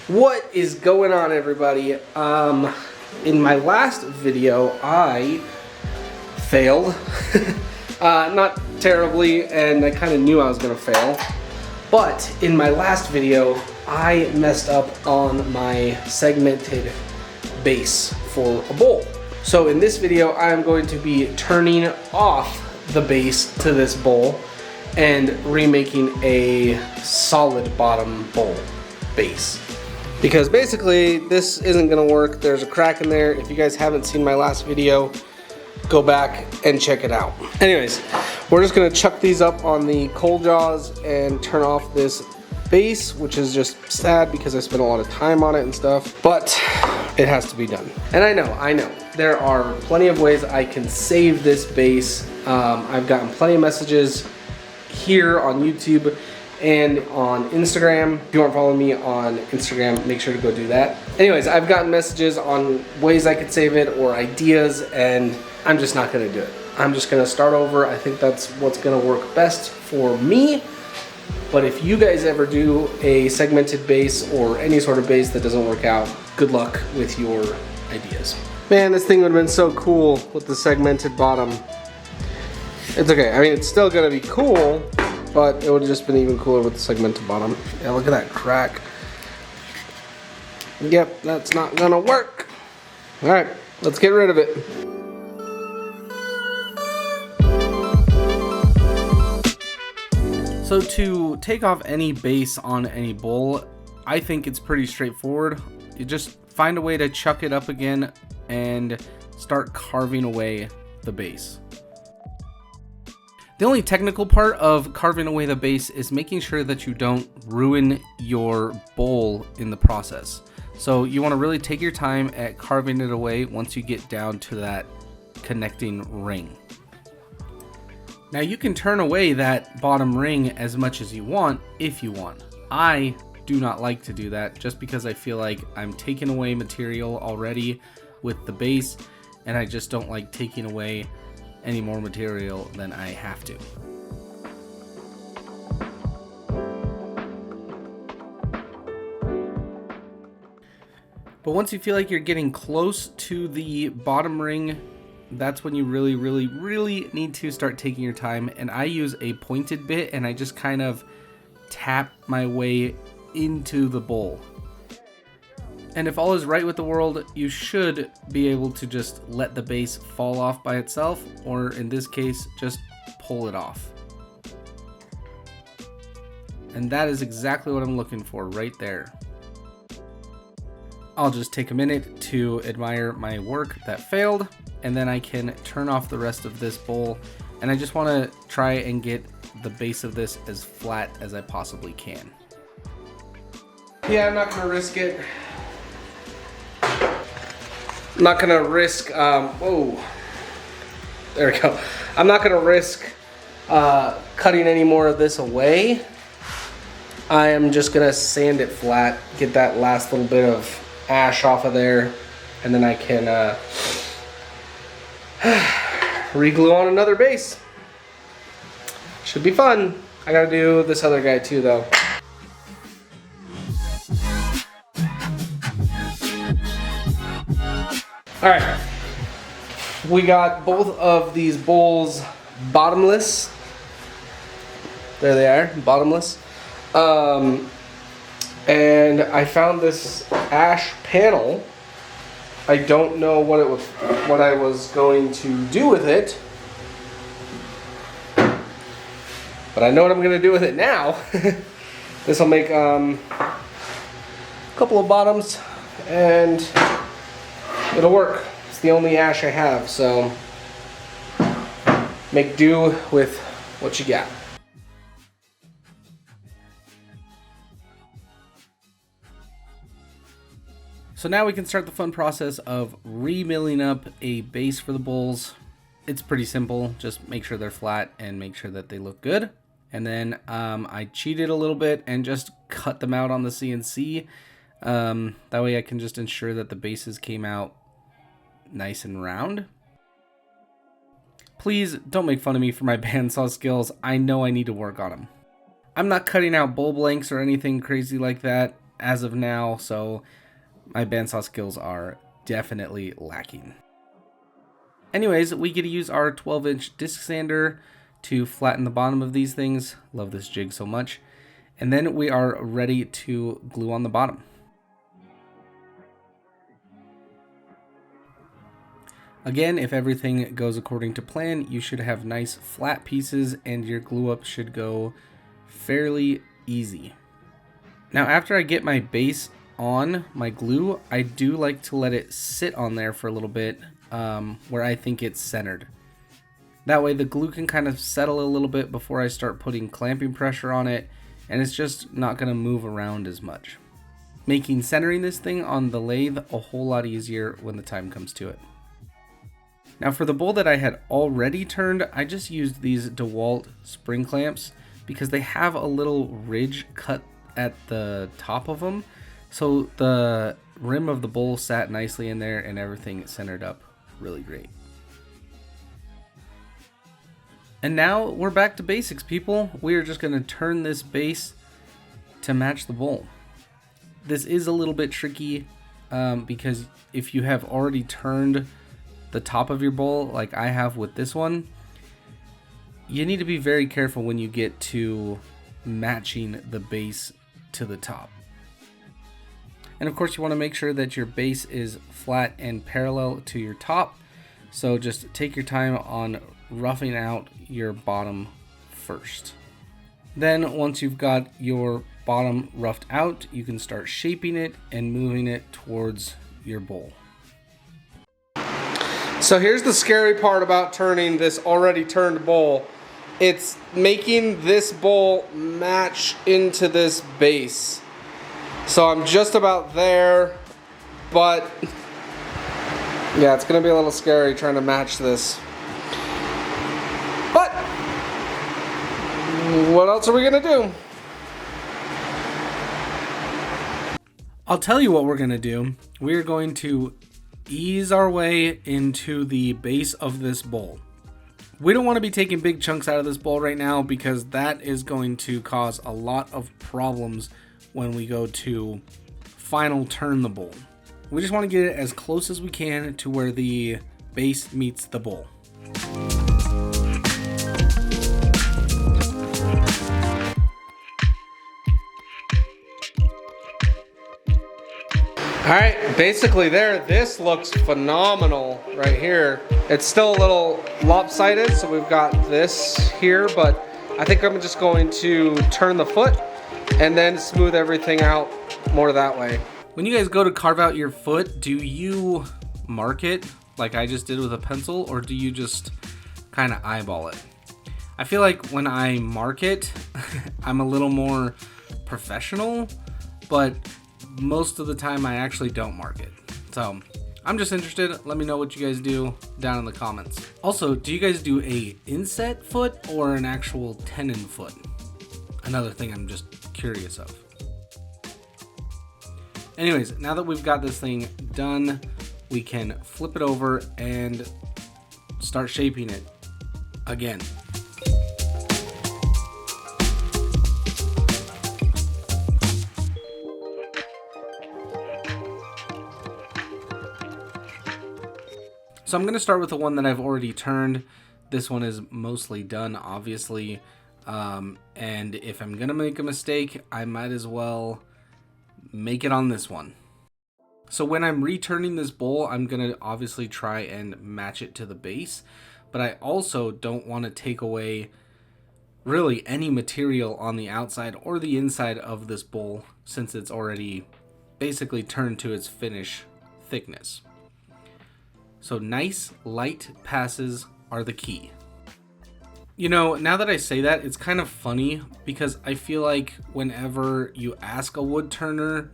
What is going on, everybody? In my last video, I failed. Not terribly, and I kind of knew I was gonna fail. But in my last video, I messed up on my segmented base for a bowl. So in this video, I'm going to be turning off the base to this bowl and remaking a solid bottom bowl base. Because basically this isn't gonna work. There's a crack in there. If you guys haven't seen my last video, go back and check it out. Anyways, we're just gonna chuck these up on the coal jaws and turn off this base, which is just sad because I spent a lot of time on it and stuff, but it has to be done. And I know, there are plenty of ways I can save this base. I've gotten plenty of messages here on YouTube and on Instagram. If you aren't following me on Instagram, make sure to go do that. Anyways, I've gotten messages on ways I could save it or ideas, and I'm just not gonna do it. I'm just gonna start over. I think that's what's gonna work best for me. But if you guys ever do a segmented base or any sort of base that doesn't work out, good luck with your ideas. Man, this thing would have been so cool with the segmented bottom. It's okay, I mean, it's still gonna be cool, but it would have just been even cooler with the segmented bottom. Yeah, look at that crack. Yep, that's not gonna work. All right, let's get rid of it. So to take off any base on any bowl, I think it's pretty straightforward. You just find a way to chuck it up again and start carving away the base. The only technical part of carving away the base is making sure that you don't ruin your bowl in the process. So you want to really take your time at carving it away once you get down to that connecting ring. Now you can turn away that bottom ring as much as you want if you want. I do not like to do that just because I feel like I'm taking away material already with the base, and I just don't like taking away any more material than I have to. But once you feel like you're getting close to the bottom ring, that's when you really need to start taking your time. And I use a pointed bit, and I just kind of tap my way into the bowl. And if all is right with the world, you should be able to just let the base fall off by itself, or in this case, just pull it off. And that is exactly what I'm looking for right there. I'll just take a minute to admire my work that failed, and then I can turn off the rest of this bowl. And I just want to try and get the base of this as flat as I possibly can. Yeah, I'm not going to risk it. I'm not gonna risk, whoa, there we go. I'm not gonna risk cutting any more of this away. I am just gonna sand it flat, get that last little bit of ash off of there, and then I can re-glue on another base. Should be fun. I gotta do this other guy too, though. All right, we got both of these bowls bottomless. There they are, bottomless. And I found this ash panel. I don't know what I was going to do with it, but I know what I'm going to do with it now. This will make a couple of bottoms, and it'll work. It's the only ash I have, so make do with what you got. So now we can start the fun process of remilling up a base for the bowls. It's pretty simple. Just make sure they're flat and make sure that they look good. And then I cheated a little bit and just cut them out on the CNC. That way I can just ensure that the bases came out nice and round. Please don't make fun of me for my bandsaw skills. I know I need to work on them. I'm not cutting out bowl blanks or anything crazy like that. as of now, so my bandsaw skills are definitely lacking. Anyways, we get to use our 12-inch disc sander to flatten the bottom of these things. Love this jig so much. And then we are ready to glue on the bottom. Again, if everything goes according to plan, you should have nice flat pieces and your glue up should go fairly easy. Now, after I get my base on my glue, I do like to let it sit on there for a little bit where I think it's centered. That way the glue can kind of settle a little bit before I start putting clamping pressure on it, and it's just not going to move around as much, making centering this thing on the lathe a whole lot easier when the time comes to it. Now for the bowl that I had already turned, I just used these DeWalt spring clamps because they have a little ridge cut at the top of them, so the rim of the bowl sat nicely in there and everything centered up really great. And now we're back to basics, people. We are just going to turn this base to match the bowl. This is a little bit tricky because if you have already turned the top of your bowl like I have with this one, you need to be very careful when you get to matching the base to the top. And of course you want to make sure that your base is flat and parallel to your top. So just take your time on roughing out your bottom first. Then once you've got your bottom roughed out, you can start shaping it and moving it towards your bowl. So here's the scary part about turning this already turned bowl. It's making this bowl match into this base. So I'm just about there, but yeah, it's gonna be a little scary trying to match this. But what else are we gonna do? I'll tell you what we're gonna do. We're going to ease our way into the base of this bowl. We don't want to be taking big chunks out of this bowl right now because that is going to cause a lot of problems when we go to final turn the bowl. We just want to get it as close as we can to where the base meets the bowl. Alright, basically there, this looks phenomenal right here. It's still a little lopsided, so we've got this here, but I think I'm just going to turn the foot and then smooth everything out more that way. When you guys go to carve out your foot, do you mark it like I just did with a pencil, or do you just kind of eyeball it? I feel like when I mark it, I'm a little more professional, but most of the time I actually don't mark it. So I'm just interested. Let me know what you guys do down in the comments. Also, do you guys do a inset foot or an actual tenon foot? Another thing I'm just curious of. Anyways, now that we've got this thing done, we can flip it over and start shaping it again. So I'm going to start with the one that I've already turned. This one is mostly done, obviously. And if I'm going to make a mistake, I might as well make it on this one. So when I'm returning this bowl, I'm going to obviously try and match it to the base. But I also don't want to take away really any material on the outside or the inside of this bowl, since it's already basically turned to its finish thickness. So nice, light passes are the key. You know, now that I say that, it's kind of funny because I feel like whenever you ask a wood turner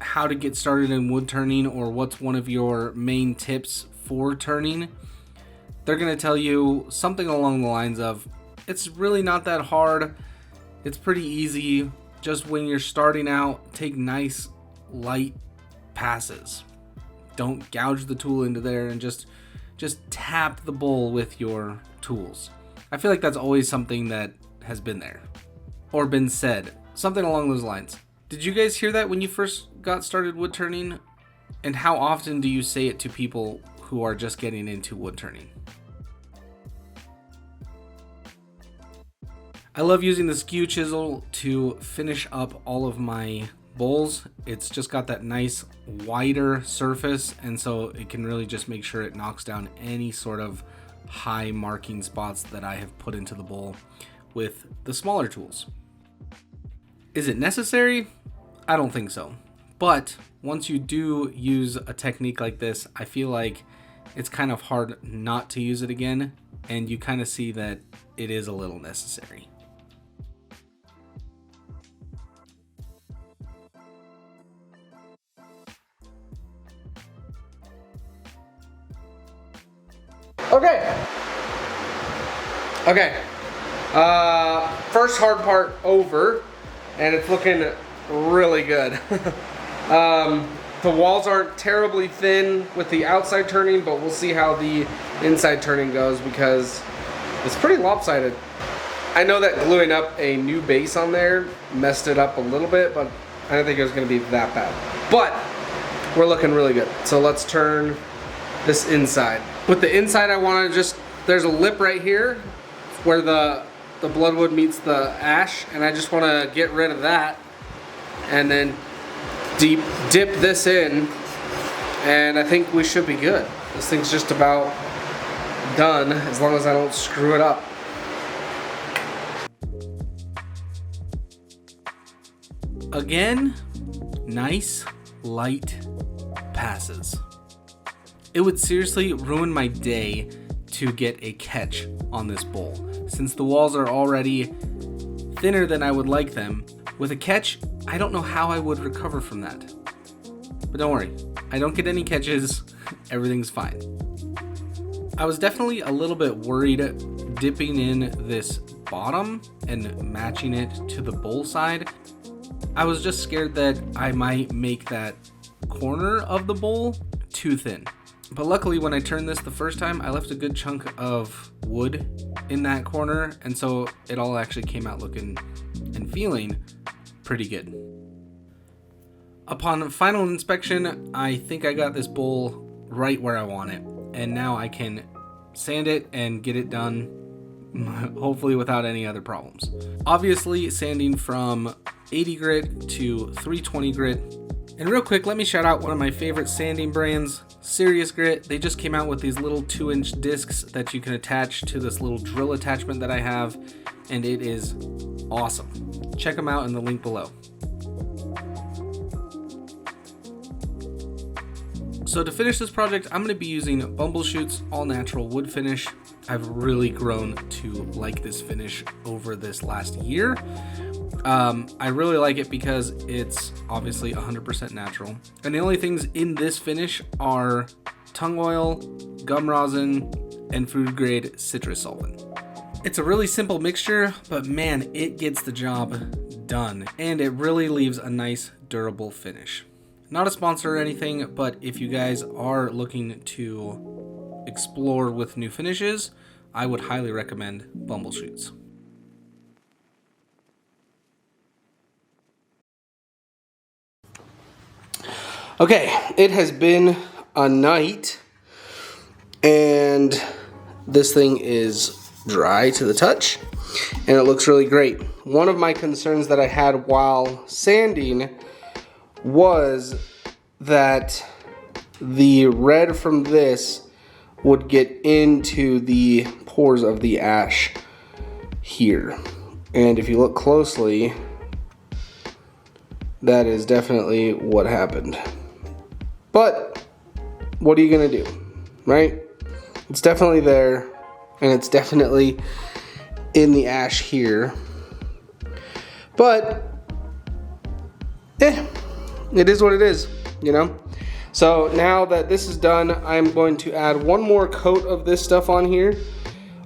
how to get started in wood turning or what's one of your main tips for turning, they're going to tell you something along the lines of, it's really not that hard, it's pretty easy, just when you're starting out, take nice, light passes. Don't gouge the tool into there and just tap the bowl with your tools. I feel like that's always something that has been there or been said, something along those lines. Did you guys hear that when you first got started wood turning? And how often do you say it to people who are just getting into wood turning? I love using the skew chisel to finish up all of my bowls. It's just got that nice wider surface, and so it can really just make sure it knocks down any sort of high marking spots that I have put into the bowl with the smaller tools. Is it necessary? I don't think so. But once you do use a technique like this, I feel like it's kind of hard not to use it again, and you kind of see that it is a little necessary. Okay. First hard part over, and it's looking really good. The walls aren't terribly thin with the outside turning, but we'll see how the inside turning goes because it's pretty lopsided. I know that gluing up a new base on there messed it up a little bit, but I don't think it was going to be that bad. But we're looking really good. So let's turn this inside. With the inside, I want to just, there's a lip right here where the bloodwood meets the ash, and I just want to get rid of that and then dip this in, and I think we should be good. This thing's just about done as long as I don't screw it up. Again, nice light passes. It would seriously ruin my day to get a catch on this bowl. Since the walls are already thinner than I would like them, with a catch, I don't know how I would recover from that. But don't worry, I don't get any catches, everything's fine. I was definitely a little bit worried dipping in this bottom and matching it to the bowl side. I was just scared that I might make that corner of the bowl too thin. But luckily when I turned this the first time, I left a good chunk of wood in that corner, and so it all actually came out looking and feeling pretty good. Upon final inspection, I think I got this bowl right where I want it, and now I can sand it and get it done, hopefully without any other problems. Obviously, sanding from 80 grit to 320 grit. And real quick, let me shout out one of my favorite sanding brands, Serious Grit. They just came out with these little 2-inch discs that you can attach to this little drill attachment that I have, and it is awesome. Check them out in the link below. So to finish this project, I'm going to be using Bumbleshoot's all natural wood finish. I've really grown to like this finish over this last year. I really like it because it's obviously 100% natural. And the only things in this finish are tung oil, gum rosin, and food grade citrus solvent. It's a really simple mixture, but man, it gets the job done. And it really leaves a nice, durable finish. Not a sponsor or anything, but if you guys are looking to explore with new finishes, I would highly recommend Bumbleshoots. Okay, it has been a night, and this thing is dry to the touch, and it looks really great. One of my concerns that I had while sanding was that the red from this would get into the pores of the ash here. And if you look closely, that is definitely what happened. But what are you gonna do, right? It's definitely there, and it's definitely in the ash here. But it is what it is, you know? So now that this is done, I'm going to add one more coat of this stuff on here,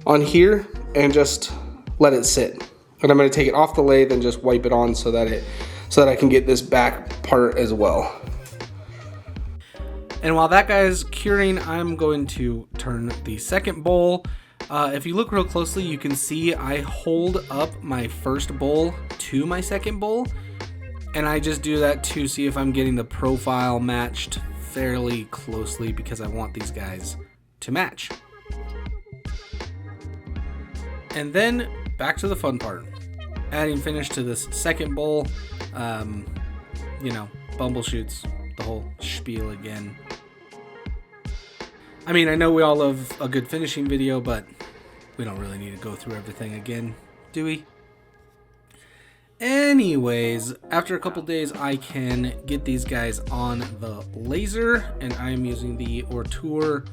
and just let it sit. And I'm gonna take it off the lathe and just wipe it on so that I can get this back part as well. And while that guy is curing, I'm going to turn the second bowl. If you look real closely, you can see I hold up my first bowl to my second bowl. And I just do that to see if I'm getting the profile matched fairly closely because I want these guys to match. And then back to the fun part. Adding finish to this second bowl. You know, bumbleshoots, the whole spiel again. I mean, I know we all love a good finishing video, but we don't really need to go through everything again, do we? Anyways, after a couple days, I can get these guys on the laser, and I'm using the Ortour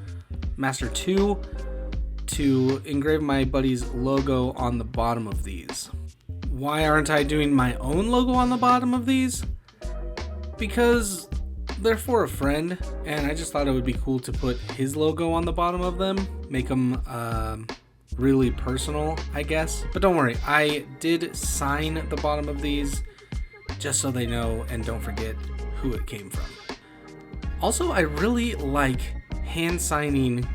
Master 2 to engrave my buddy's logo on the bottom of these. Why aren't I doing my own logo on the bottom of these? Because they're for a friend, and I just thought it would be cool to put his logo on the bottom of them, make them really personal, I guess. But don't worry, I did sign the bottom of these just so they know and don't forget who it came from. Also, I really like hand signing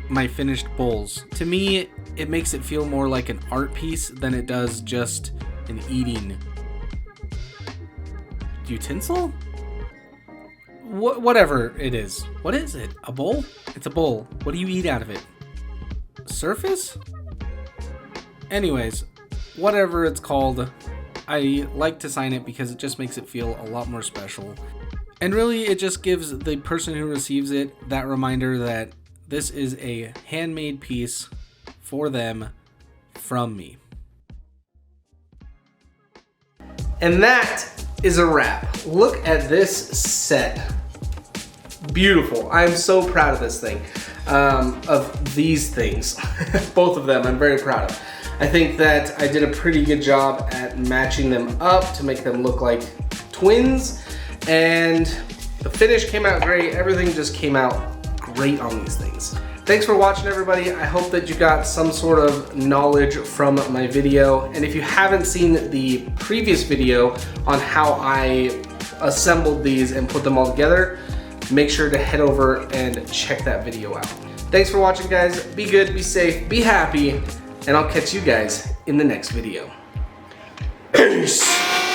my finished bowls. To me, it makes it feel more like an art piece than it does just an eating utensil? Whatever it is. What is it? A bowl? It's a bowl. What do you eat out of it? Surface? Anyways, whatever it's called, I like to sign it because it just makes it feel a lot more special. And really, it just gives the person who receives it that reminder that this is a handmade piece for them from me. And that is a wrap. Look at this set. Beautiful. I'm so proud of this thing, of these things. Both of them I'm very proud of. I think that I did a pretty good job at matching them up to make them look like twins, and the finish came out great. Everything just came out great on these things. Thanks for watching, everybody. I hope that you got some sort of knowledge from my video, and if you haven't seen the previous video on how I assembled these and put them all together, make sure to head over and check that video out. Thanks for watching, guys. Be good, be safe, be happy, and I'll catch you guys in the next video. Peace.